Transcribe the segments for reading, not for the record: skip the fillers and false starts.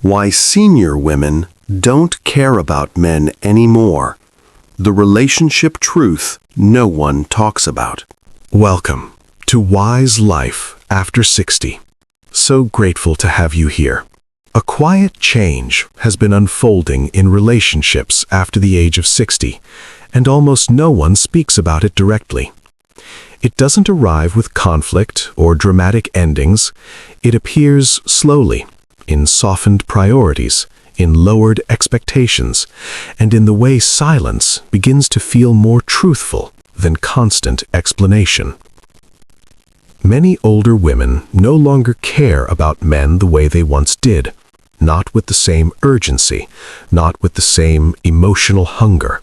Why senior women don't care about men anymore. The relationship truth no one talks about. Welcome to Wise Life After 60. So grateful to have you here. A quiet change has been unfolding in relationships after the age of 60, and almost no one speaks about it directly. It doesn't arrive with conflict or dramatic endings. It appears slowly, in softened priorities, in lowered expectations, and in the way silence begins to feel more truthful than constant explanation. Many older women no longer care about men the way they once did, not with the same urgency, not with the same emotional hunger.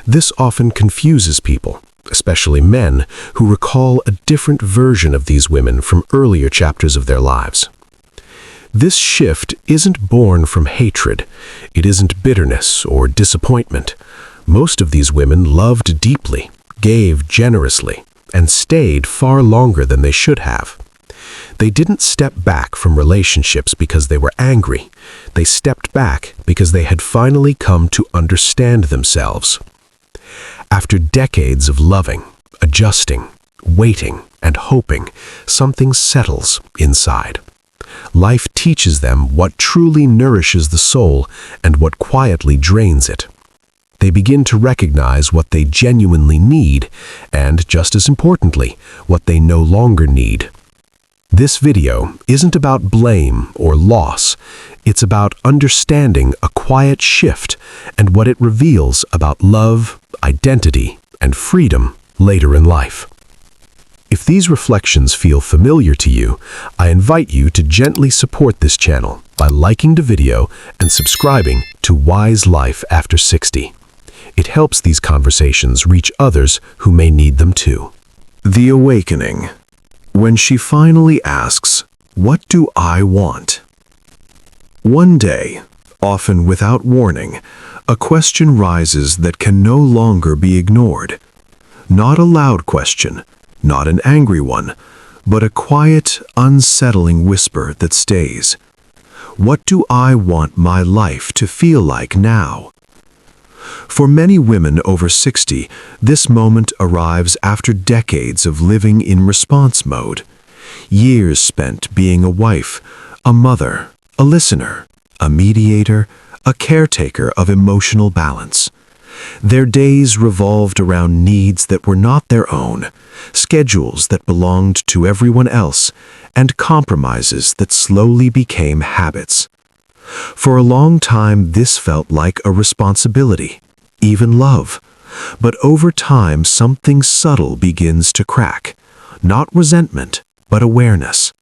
This often confuses people, especially men who recall a different version of these women from earlier chapters of their lives. This shift isn't born from hatred. It isn't bitterness or disappointment. Most of these women loved deeply, gave generously, and stayed far longer than they should have. They didn't step back from relationships because they were angry. They stepped back because they had finally come to understand themselves. After decades of loving, adjusting, waiting, and hoping, something settles inside. Life teaches them what truly nourishes the soul and what quietly drains it. They begin to recognize what they genuinely need and, just as importantly, what they no longer need. This video isn't about blame or loss. It's about understanding a quiet shift and what it reveals about love, identity, and freedom later in life. If these reflections feel familiar to you, I invite you to gently support this channel by liking the video and subscribing to Wise Life After 60. It helps these conversations reach others who may need them too. The awakening. When she finally asks, "What do I want?" One day, often without warning, a question rises that can no longer be ignored. Not a loud question, not an angry one, but a quiet, unsettling whisper that stays. What do I want my life to feel like now? For many women over 60, this moment arrives after decades of living in response mode. Years spent being a wife, a mother, a listener, a mediator, a caretaker of emotional balance. Their days revolved around needs that were not their own, schedules that belonged to everyone else, and compromises that slowly became habits. For a long time, this felt like a responsibility, even love. But over time, something subtle begins to crack. Not resentment, but awareness.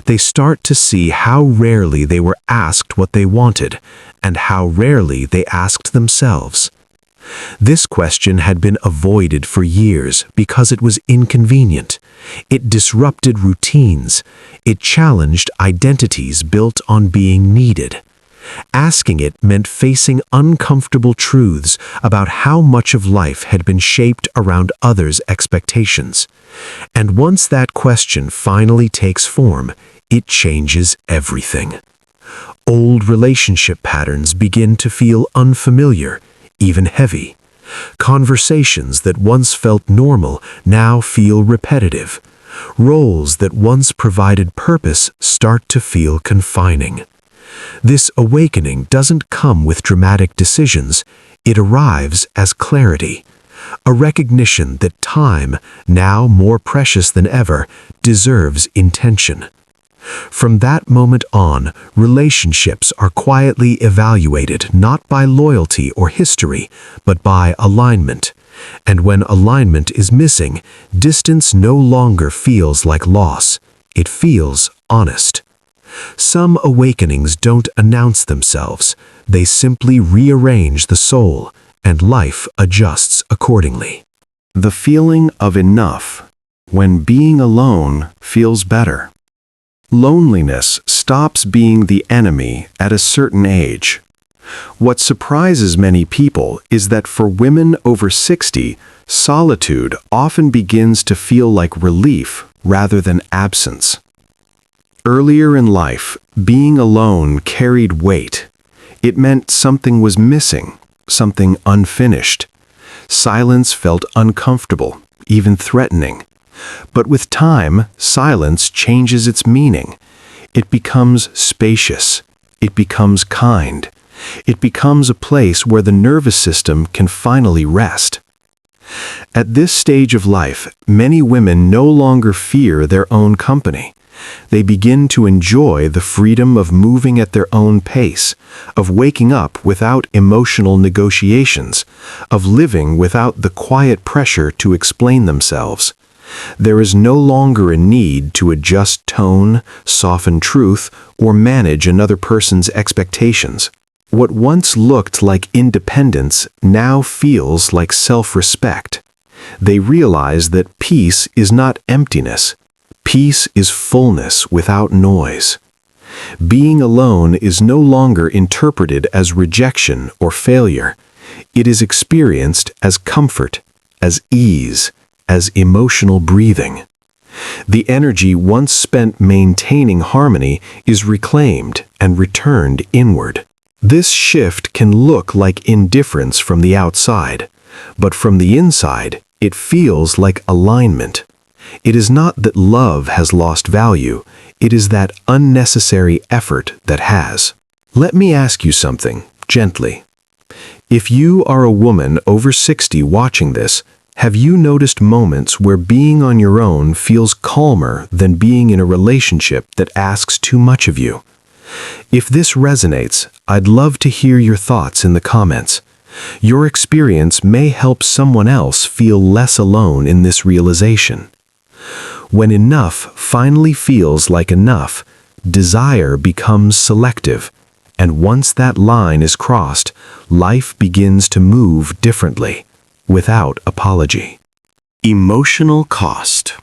They start to see how rarely they were asked what they wanted, and how rarely they asked themselves. This question had been avoided for years because it was inconvenient. It disrupted routines. It challenged identities built on being needed. Asking it meant facing uncomfortable truths about how much of life had been shaped around others' expectations. And once that question finally takes form, it changes everything. Old relationship patterns begin to feel unfamiliar, even heavy. Conversations that once felt normal now feel repetitive. Roles that once provided purpose start to feel confining. This awakening doesn't come with dramatic decisions. It arrives as clarity, a recognition that time, now more precious than ever, deserves intention. From that moment on, relationships are quietly evaluated not by loyalty or history, but by alignment. And when alignment is missing, distance no longer feels like loss. It feels honest. Some awakenings don't announce themselves. They simply rearrange the soul, and life adjusts accordingly. The feeling of enough, when being alone feels better. Loneliness stops being the enemy at a certain age. What surprises many people is that for women over 60, solitude often begins to feel like relief rather than absence. Earlier in life, being alone carried weight. It meant something was missing, something unfinished. Silence felt uncomfortable, even threatening. But with time, silence changes its meaning. It becomes spacious. It becomes kind. It becomes a place where the nervous system can finally rest. At this stage of life, many women no longer fear their own company. They begin to enjoy the freedom of moving at their own pace, of waking up without emotional negotiations, of living without the quiet pressure to explain themselves. There is no longer a need to adjust tone, soften truth, or manage another person's expectations. What once looked like independence now feels like self-respect. They realize that peace is not emptiness. Peace is fullness without noise. Being alone is no longer interpreted as rejection or failure. It is experienced as comfort, as ease, as emotional breathing. The energy once spent maintaining harmony is reclaimed and returned inward. This shift can look like indifference from the outside, but from the inside, it feels like alignment. It is not that love has lost value, it is that unnecessary effort that has. Let me ask you something, gently. If you are a woman over 60 watching this, have you noticed moments where being on your own feels calmer than being in a relationship that asks too much of you? If this resonates, I'd love to hear your thoughts in the comments. Your experience may help someone else feel less alone in this realization. When enough finally feels like enough, desire becomes selective, and once that line is crossed, life begins to move differently, without apology. Emotional cost.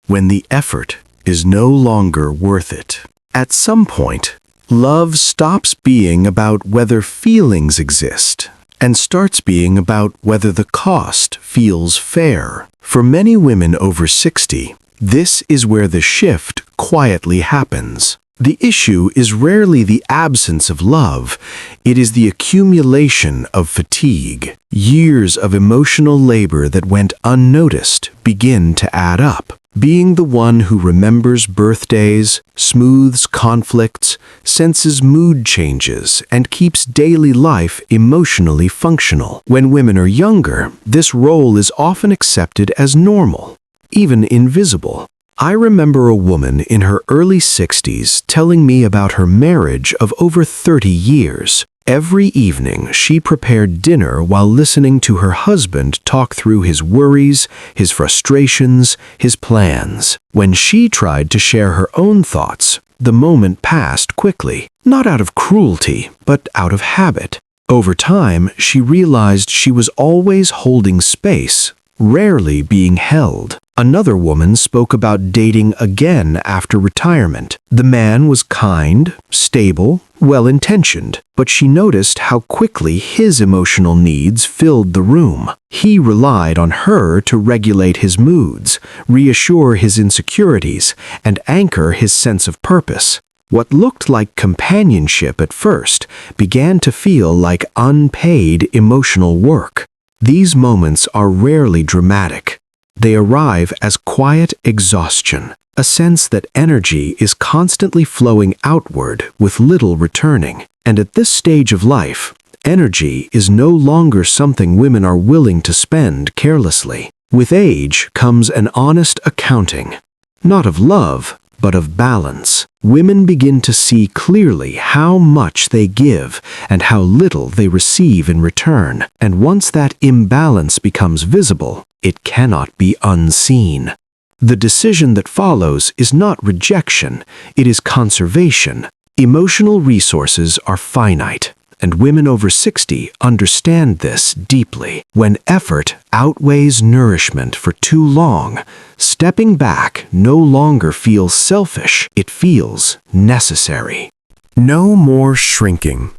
When the effort is no longer worth it. At some point, love stops being about whether feelings exist and starts being about whether the cost feels fair. For many women over 60, this is where the shift quietly happens. The issue is rarely the absence of love, it is the accumulation of fatigue. Years of emotional labor that went unnoticed begin to add up. Being the one who remembers birthdays, smooths conflicts, senses mood changes, and keeps daily life emotionally functional. When women are younger, this role is often accepted as normal, even invisible. I remember a woman in her early 60s telling me about her marriage of over 30 years. Every evening, she prepared dinner while listening to her husband talk through his worries, his frustrations, his plans. When she tried to share her own thoughts, the moment passed quickly, not out of cruelty, but out of habit. Over time, she realized she was always holding space, rarely being held. Another woman spoke about dating again after retirement. The man was kind, stable, well-intentioned, but she noticed how quickly his emotional needs filled the room. He relied on her to regulate his moods, reassure his insecurities, and anchor his sense of purpose. What looked like companionship at first began to feel like unpaid emotional work. These moments are rarely dramatic. They arrive as quiet exhaustion, a sense that energy is constantly flowing outward with little returning. And at this stage of life, energy is no longer something women are willing to spend carelessly. With age comes an honest accounting, not of love, but of balance. Women begin to see clearly how much they give and how little they receive in return. And once that imbalance becomes visible, it cannot be unseen. The decision that follows is not rejection, it is conservation. Emotional resources are finite, and women over 60 understand this deeply. When effort outweighs nourishment for too long, stepping back no longer feels selfish, it feels necessary. No more shrinking.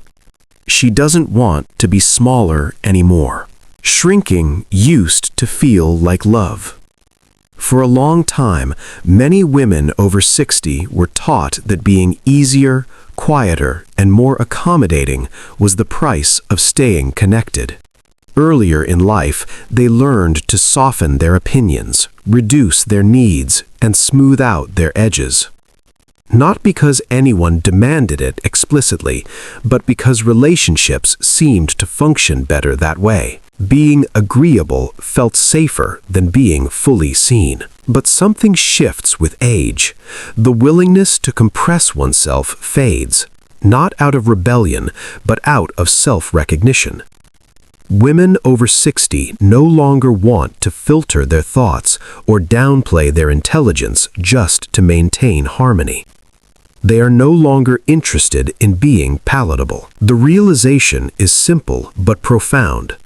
She doesn't want to be smaller anymore. Shrinking used to feel like love. For a long time, many women over 60 were taught that being easier, quieter, and more accommodating was the price of staying connected. Earlier in life, they learned to soften their opinions, reduce their needs, and smooth out their edges. Not because anyone demanded it explicitly, but because relationships seemed to function better that way. Being agreeable felt safer than being fully seen. But something shifts with age. The willingness to compress oneself fades, not out of rebellion, but out of self-recognition. Women over 60 no longer want to filter their thoughts or downplay their intelligence just to maintain harmony. They are no longer interested in being palatable. The realization is simple but profound.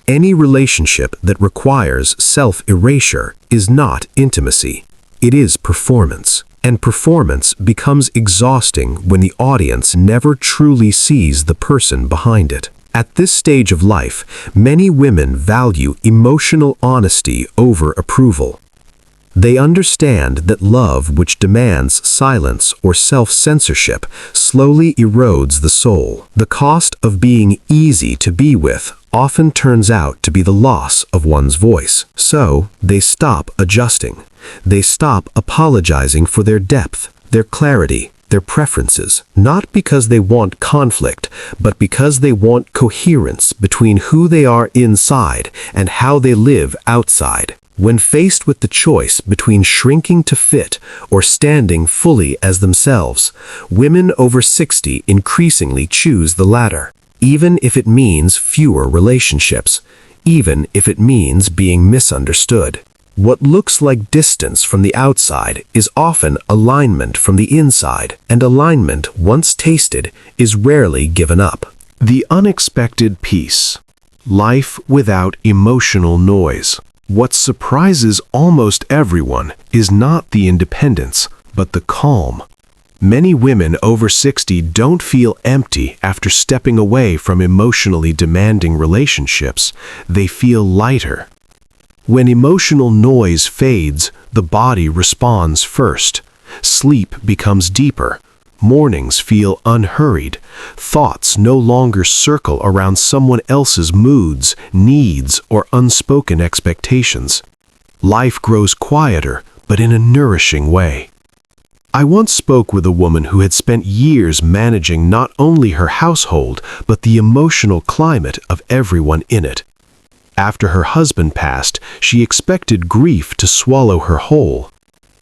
Any relationship that requires self-erasure is not intimacy. It is performance. And performance becomes exhausting when the audience never truly sees the person behind it. At this stage of life, many women value emotional honesty over approval. They understand that love which demands silence or self-censorship slowly erodes the soul. The cost of being easy to be with often turns out to be the loss of one's voice. So, they stop adjusting. They stop apologizing for their depth, their clarity, their preferences, not because they want conflict, but because they want coherence between who they are inside and how they live outside. When faced with the choice between shrinking to fit or standing fully as themselves, women over 60 increasingly choose the latter, even if it means fewer relationships, even if it means being misunderstood. What looks like distance from the outside is often alignment from the inside, and alignment, once tasted, is rarely given up. The unexpected peace. Life without emotional noise. What surprises almost everyone is not the independence, but the calm. Many women over 60 don't feel empty after stepping away from emotionally demanding relationships. They feel lighter. When emotional noise fades, the body responds first. Sleep becomes deeper. Mornings feel unhurried. Thoughts no longer circle around someone else's moods, needs, or unspoken expectations. Life grows quieter, but in a nourishing way. I once spoke with a woman who had spent years managing not only her household, but the emotional climate of everyone in it. After her husband passed, she expected grief to swallow her whole.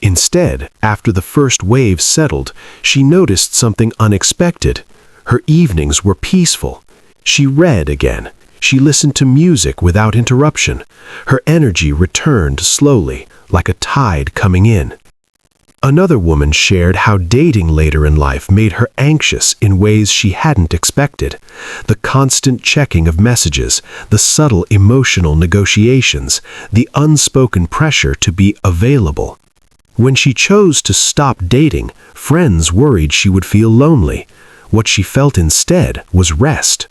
Instead, after the first wave settled, she noticed something unexpected. Her evenings were peaceful. She read again. She listened to music without interruption. Her energy returned slowly, like a tide coming in. Another woman shared how dating later in life made her anxious in ways she hadn't expected. The constant checking of messages, the subtle emotional negotiations, the unspoken pressure to be available. When she chose to stop dating, friends worried she would feel lonely. What she felt instead was rest.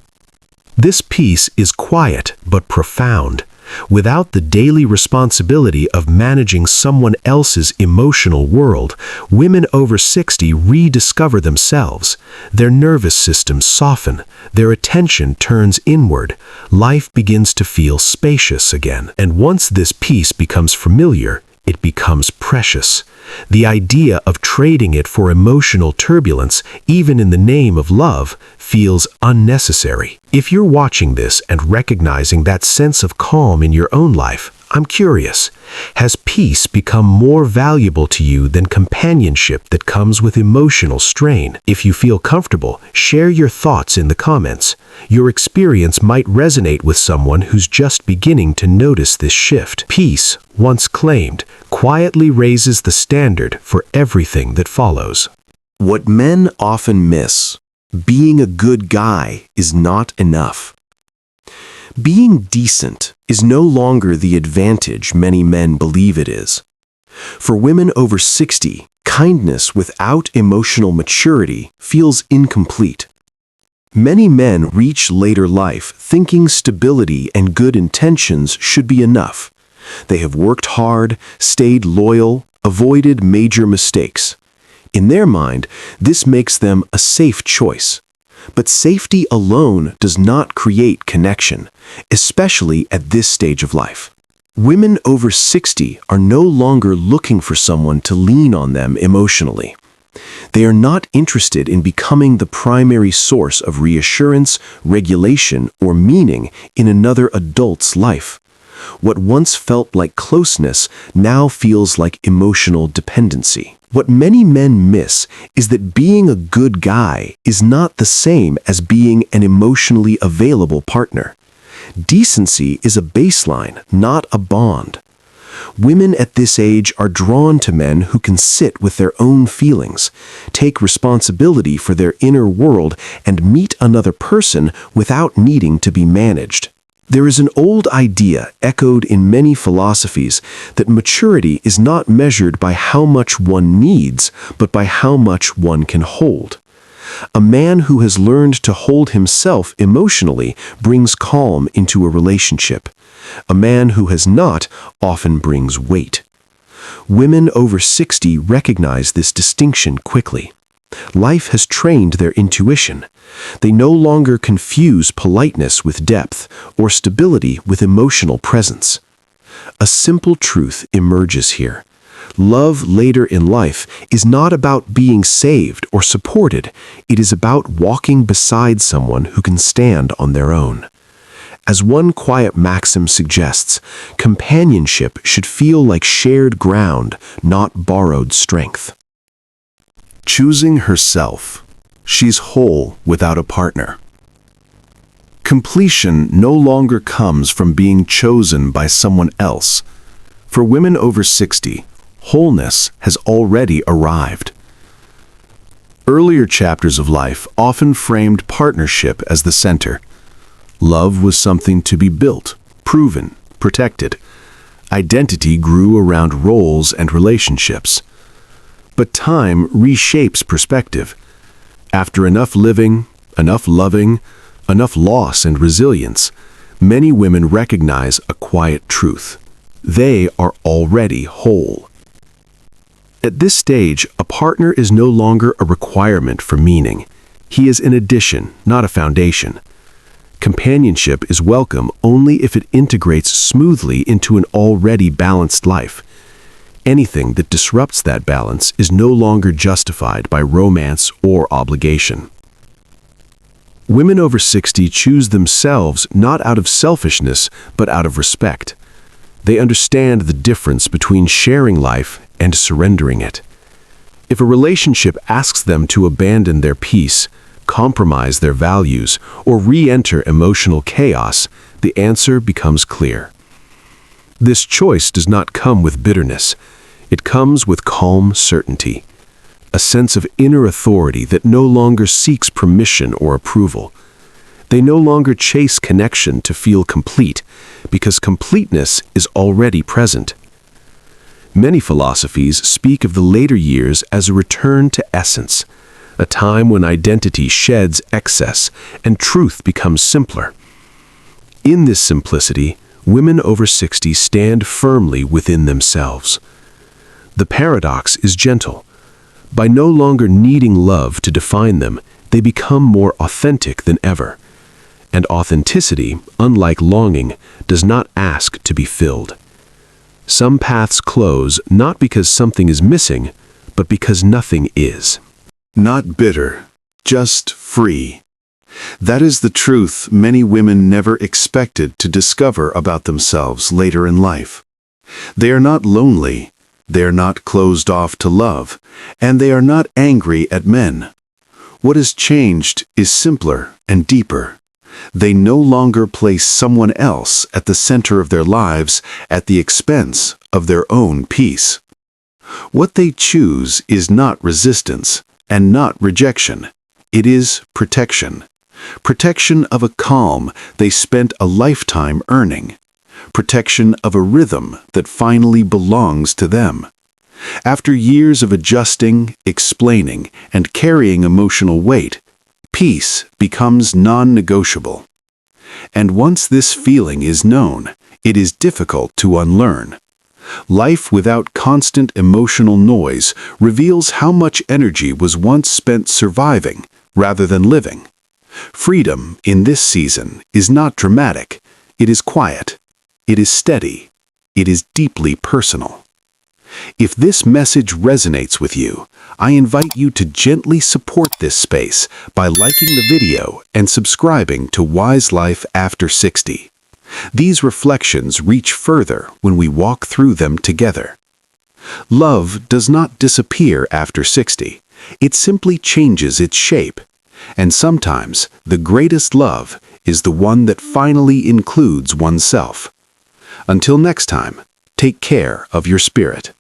This peace is quiet but profound. Without the daily responsibility of managing someone else's emotional world, women over 60 rediscover themselves. Their nervous systems soften, their attention turns inward, life begins to feel spacious again. And once this peace becomes familiar, it becomes precious. The idea of trading it for emotional turbulence, even in the name of love, feels unnecessary. If you're watching this and recognizing that sense of calm in your own life, I'm curious, has peace become more valuable to you than companionship that comes with emotional strain? If you feel comfortable, share your thoughts in the comments. Your experience might resonate with someone who's just beginning to notice this shift. Peace, once claimed, quietly raises the standard for everything that follows. What men often miss: being a good guy is not enough. Being decent is no longer the advantage many men believe it is. For women over 60, kindness without emotional maturity feels incomplete. Many men reach later life thinking stability and good intentions should be enough, They have worked hard, stayed loyal, avoided major mistakes. In their mind, this makes them a safe choice. But safety alone does not create connection, especially at this stage of life. Women over 60 are no longer looking for someone to lean on them emotionally. They are not interested in becoming the primary source of reassurance, regulation, or meaning in another adult's life. What once felt like closeness now feels like emotional dependency. What many men miss is that being a good guy is not the same as being an emotionally available partner. Decency is a baseline, not a bond. Women at this age are drawn to men who can sit with their own feelings, take responsibility for their inner world, and meet another person without needing to be managed. There is an old idea echoed in many philosophies that maturity is not measured by how much one needs, but by how much one can hold. A man who has learned to hold himself emotionally brings calm into a relationship. A man who has not often brings weight. Women over 60 recognize this distinction quickly. Life has trained their intuition. They no longer confuse politeness with depth or stability with emotional presence. A simple truth emerges here. Love later in life is not about being saved or supported. It is about walking beside someone who can stand on their own. As one quiet maxim suggests, companionship should feel like shared ground, not borrowed strength. Choosing herself. She's whole without a partner. Completion no longer comes from being chosen by someone else. For women over 60, wholeness has already arrived. Earlier chapters of life often framed partnership as the center. Love was something to be built, proven, protected. Identity grew around roles and relationships. But time reshapes perspective. After enough living, enough loving, enough loss and resilience, many women recognize a quiet truth. They are already whole. At this stage, a partner is no longer a requirement for meaning. He is an addition, not a foundation. Companionship is welcome only if it integrates smoothly into an already balanced life. Anything that disrupts that balance is no longer justified by romance or obligation. Women over 60 choose themselves not out of selfishness, but out of respect. They understand the difference between sharing life and surrendering it. If a relationship asks them to abandon their peace, compromise their values, or re-enter emotional chaos, the answer becomes clear. This choice does not come with bitterness. It comes with calm certainty, a sense of inner authority that no longer seeks permission or approval. They no longer chase connection to feel complete, because completeness is already present. Many philosophies speak of the later years as a return to essence, a time when identity sheds excess and truth becomes simpler. In this simplicity, women over 60 stand firmly within themselves. The paradox is gentle. By no longer needing love to define them, they become more authentic than ever. And authenticity, unlike longing, does not ask to be filled. Some paths close not because something is missing, but because nothing is. Not bitter, just free. That is the truth many women never expected to discover about themselves later in life. They are not lonely, they are not closed off to love, and they are not angry at men. What has changed is simpler and deeper. They no longer place someone else at the center of their lives at the expense of their own peace. What they choose is not resistance and not rejection. It is protection. Protection of a calm they spent a lifetime earning. Protection of a rhythm that finally belongs to them. After years of adjusting, explaining, and carrying emotional weight, peace becomes non-negotiable. And once this feeling is known, It is difficult to unlearn. Life without constant emotional noise reveals how much energy was once spent surviving rather than living. Freedom in this season is not dramatic. It is quiet. It is steady. It is deeply personal. If this message resonates with you, I invite you to gently support this space by liking the video and subscribing to Wise Life After 60. These reflections reach further when we walk through them together. Love does not disappear after 60. It simply changes its shape. And sometimes the greatest love is the one that finally includes oneself. Until next time, take care of your spirit.